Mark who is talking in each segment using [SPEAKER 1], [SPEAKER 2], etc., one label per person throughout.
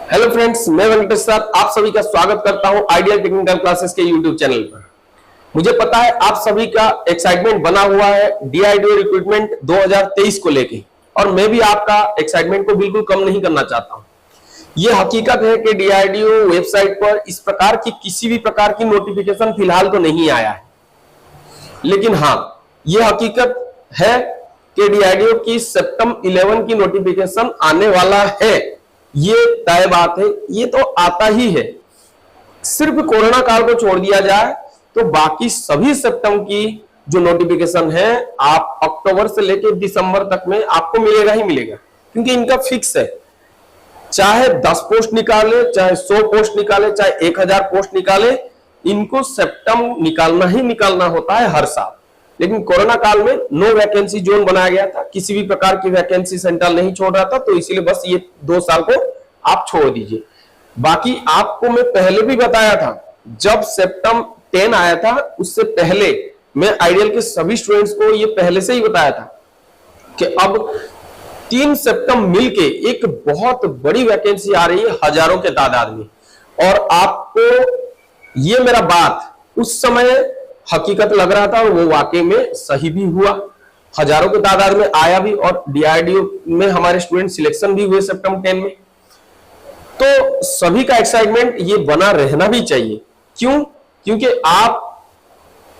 [SPEAKER 1] Hello friends, मैं Venkatesh sir आप सभी का स्वागत करता हूं आइडियल टेक्निकल क्लासेस के यूट्यूब चैनल पर। मुझे पता है आप सभी का एक्साइटमेंट बना हुआ है डीआरडीओ रिक्रूटमेंट 2023 को लेके, और मैं भी आपका एक्साइटमेंट को बिल्कुल कम नहीं करना चाहता हूं। यह हकीकत है कि डीआरडीओ वेबसाइट पर इस प्रकार की किसी भी प्रकार की नोटिफिकेशन फिलहाल तो नहीं आया है, लेकिन हाँ, यह हकीकत है कि डीआरडीओ की सितंबर 11 की नोटिफिकेशन आने वाला है। ये तय बात है, ये तो आता ही है। सिर्फ कोरोना काल को छोड़ दिया जाए तो बाकी सभी सितंबर की जो नोटिफिकेशन है आप अक्टूबर से लेकर दिसंबर तक में आपको मिलेगा ही मिलेगा, क्योंकि इनका फिक्स है। चाहे 10 पोस्ट निकाले, चाहे 100 पोस्ट निकाले, चाहे 1000 पोस्ट निकाले, इनको सितंबर निकालना ही निकालना होता है हर साल। लेकिन कोरोना काल में नो वैकेंसी जोन बनाया गया था, किसी भी प्रकार की वैकेंसी सेंट्रल नहीं छोड़ रहा था, तो इसीलिए बस ये 2 साल को आप छोड़ दीजिए। बाकी आपको मैं पहले भी बताया था, जब सितंबर 10 आया था उससे पहले मैं आइडियल के सभी स्टूडेंट्स को ये पहले से ही बताया था कि अब 3 सितंबर मिलके एक बहुत बड़ी वैकेंसी आ रही है हजारों के तादाद में। और आपको ये मेरा बात उस समय हकीकत लग रहा था और वो वाकई में सही भी हुआ, हजारों के तादाद में आया भी, और डीआरडीओ में हमारे स्टूडेंट सिलेक्शन भी हुए सितंबर 10 में। तो सभी का एक्साइटमेंट ये बना रहना भी चाहिए। क्यों? क्योंकि आप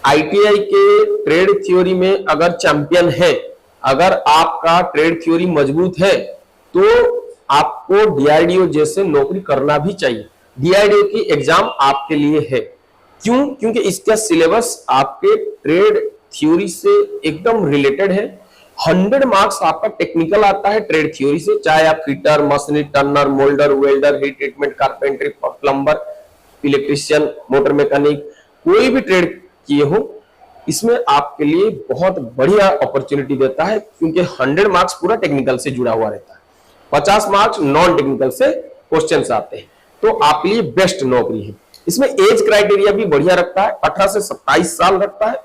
[SPEAKER 1] आईटीआई के ट्रेड थ्योरी में अगर चैंपियन है, अगर आपका ट्रेड थ्योरी मजबूत है, तो आपको डीआरडीओ जैसे नौकरी करना भी चाहिए। डीआरडीओ की एग्जाम आपके लिए है। क्यों? क्योंकि इसका सिलेबस आपके ट्रेड थ्योरी से एकदम रिलेटेड है। 100 मार्क्स आपका टेक्निकल आता है ट्रेड थ्योरी से, चाहे आप fitter, machinist, Turner, moulder, welder, heat treatment, carpentry, plumber, electrician, motor mechanic, कोई भी ट्रेड किए हो, इसमें आपके लिए बहुत बढ़िया अपॉर्चुनिटी देता है, क्योंकि 100 मार्क्स पूरा टेक्निकल से जुड़ा हुआ रहता है, 50 मार्क्स नॉन टेक्निकल से क्वेश्चंस आते हैं, तो आपके लिए बेस्ट नौकरी है। इसमें एज क्राइटेरिया भी बढ़िया रखता है, 18 से 27 साल रखता है।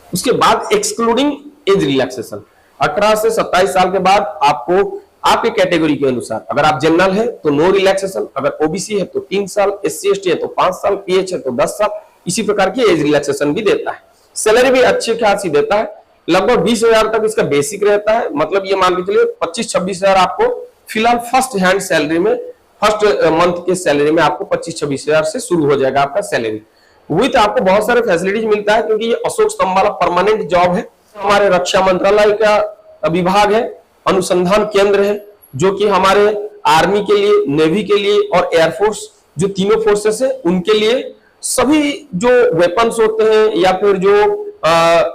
[SPEAKER 1] उसके बाद एक्सक्लूडिंग एज रिलैक्सेशन, 18 से 27 साल के बाद आपको आपके कैटेगरी के अनुसार, अगर आप जनरल है तो नो रिलैक्सेशन, अगर ओबीसी है तो 3 साल, एससी एसटी है तो 5 साल, पीएच है तो 10 साल, इसी प्रकार की एज रिलैक्सेशन भी देता है। सैलरी भी अच्छी खासी देता है, लगभग 20,000 तक इसका बेसिक रहता है। मतलब ये मान के चलिए 25-26,000 आपको फिलहाल फर्स्ट हैंड सैलरी में, फर्स्ट मंथ के सैलरी में आपको 25-26,000 से शुरू हो जाएगा आपका सैलरी। विथ आपको बहुत सारे फैसिलिटीज मिलता है, क्योंकि ये अशोक स्तंभ वाला परमानेंट जॉब है। हमारे रक्षा मंत्रालय का विभाग है, अनुसंधान केंद्र है, जो कि हमारे आर्मी के लिए, नेवी के लिए और एयरफोर्स, जो तीनों फोर्सेस है उनके लिए सभी जो वेपन्स होते हैं, या फिर जो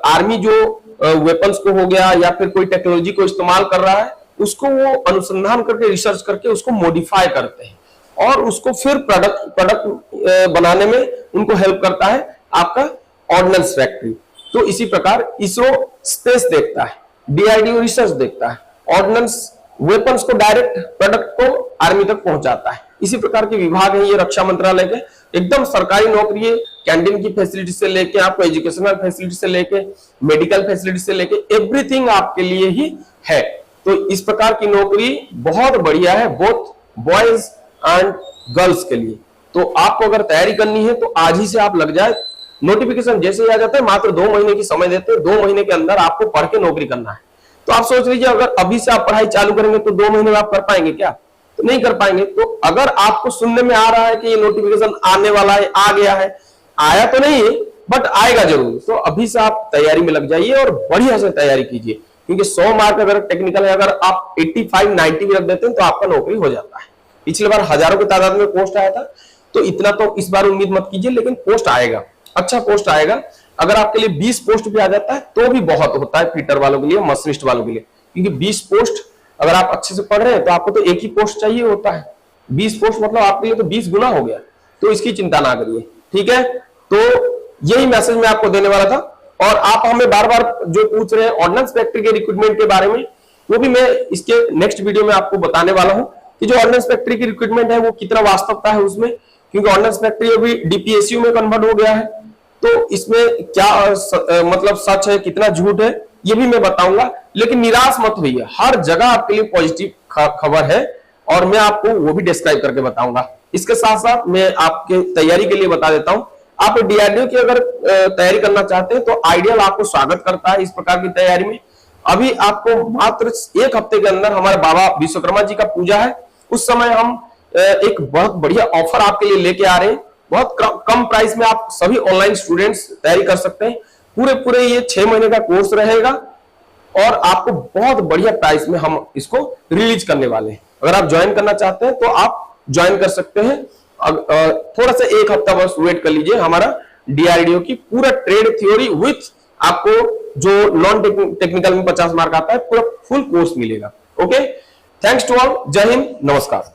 [SPEAKER 1] आर्मी जो वेपन्स को हो गया, या फिर कोई टेक्नोलॉजी को इस्तेमाल कर रहा है, उसको वो अनुसंधान करके, रिसर्च करके उसको मॉडिफाई करते हैं, और उसको फिर प्रोडक्ट बनाने में उनको हेल्प करता है आपका ऑर्डिनेंस फैक्ट्री। तो इसी प्रकार इसरो स्पेस देखता है, डीआरडीओ रिसर्च देखता है, ऑर्डिनेंस वेपन्स को डायरेक्ट प्रोडक्ट को आर्मी तक पहुंचाता है। इसी प्रकार के विभाग है ये रक्षा मंत्रालय के, एकदम सरकारी नौकरी है। कैंटीन की फैसिलिटी से लेके आपको एजुकेशनल फैसिलिटी से लेके मेडिकल फैसिलिटी से लेके एवरीथिंग आपके लिए ही है। तो इस प्रकार की नौकरी बहुत बढ़िया है, बोथ बॉयज एंड गर्ल्स के लिए। तो आपको अगर तैयारी करनी है तो आज ही से आप लग जाए। नोटिफिकेशन जैसे ही आ जाता है, मात्र 2 महीने की समय देते हैं, 2 महीने के अंदर आपको पढ़ के नौकरी करना है। तो आप सोच लीजिए, अगर अभी से आप पढ़ाई चालू करेंगे तो 2 महीने में आप कर पाएंगे क्या? तो नहीं कर पाएंगे। तो अगर आपको सुनने में आ रहा है कि ये नोटिफिकेशन आने वाला है, आ गया है, आया तो नहीं है बट आएगा जरूर, तो अभी से आप तैयारी में लग जाइए और बढ़िया से तैयारी कीजिए, क्योंकि 100 मार्क अगर टेक्निकल है, अगर आप 85-90 भी रख देते हैं तो आपका नौकरी हो जाता है। पिछले बार हजारों की तादाद में पोस्ट आया था, तो इतना तो इस बार उम्मीद मत कीजिए, लेकिन पोस्ट आएगा, अच्छा पोस्ट आएगा। अगर आपके लिए 20 पोस्ट भी आ जाता है तो भी बहुत होता है फिटर वालों के लिए, मशीनिस्ट वालों के लिए, क्योंकि 20 पोस्ट अगर आप अच्छे से पढ़ रहे हैं तो आपको तो एक ही पोस्ट चाहिए होता है। 20 पोस्ट मतलब आपके लिए तो 20 गुना हो गया, तो इसकी चिंता ना करिए, ठीक है। तो यही मैसेज मैं आपको देने वाला था। और आप हमें बार बार जो पूछ रहे हैं ऑर्डिनेंस फैक्ट्री के रिक्रूटमेंट के बारे में, वो भी मैं इसके नेक्स्ट वीडियो में आपको बताने वाला हूं कि जो ऑर्डिनेंस फैक्ट्री की रिक्रूटमेंट है वो कितना वास्तवता है उसमें, क्योंकि ऑर्डिनेंस फैक्ट्री अभी डीपीएसयू में कन्वर्ट हो गया है। तो इसमें क्या मतलब सच है, कितना झूठ है, ये भी मैं बताऊंगा। लेकिन निराश मत होइए, हर जगह आपके लिए पॉजिटिव खबर है। और मैं आपको वो भी डिस्क्राइब करके बताऊंगा। इसके साथ साथ मैं आपके तैयारी के लिए बता देता हूं, आप डीआरडीओ की अगर तैयारी करना चाहते हैं तो आइडियल आपको स्वागत करता है इस प्रकार की तैयारी में। अभी आपको मात्र 1 हफ्ते के अंदर हमारे बाबा विश्वकर्मा जी का पूजा है, उस समय हम एक बहुत बढ़िया ऑफर आपके लिए लेके आ रहे हैं। बहुत कम प्राइस में आप सभी ऑनलाइन स्टूडेंट्स तैयारी कर सकते हैं। पूरे ये 6 महीने का कोर्स रहेगा और आपको बहुत बढ़िया प्राइस में हम इसको रिलीज करने वाले हैं। अगर आप ज्वाइन करना चाहते हैं तो आप ज्वाइन कर सकते हैं। थोड़ा सा 1 हफ्ता बस वेट कर लीजिए, हमारा डीआरडीओ की पूरा ट्रेड थ्योरी विथ आपको जो नॉन टेक्निकल में 50 मार्क आता है, पूरा फुल कोर्स मिलेगा। ओके, थैंक्स टू ऑल, जय हिंद, नमस्कार।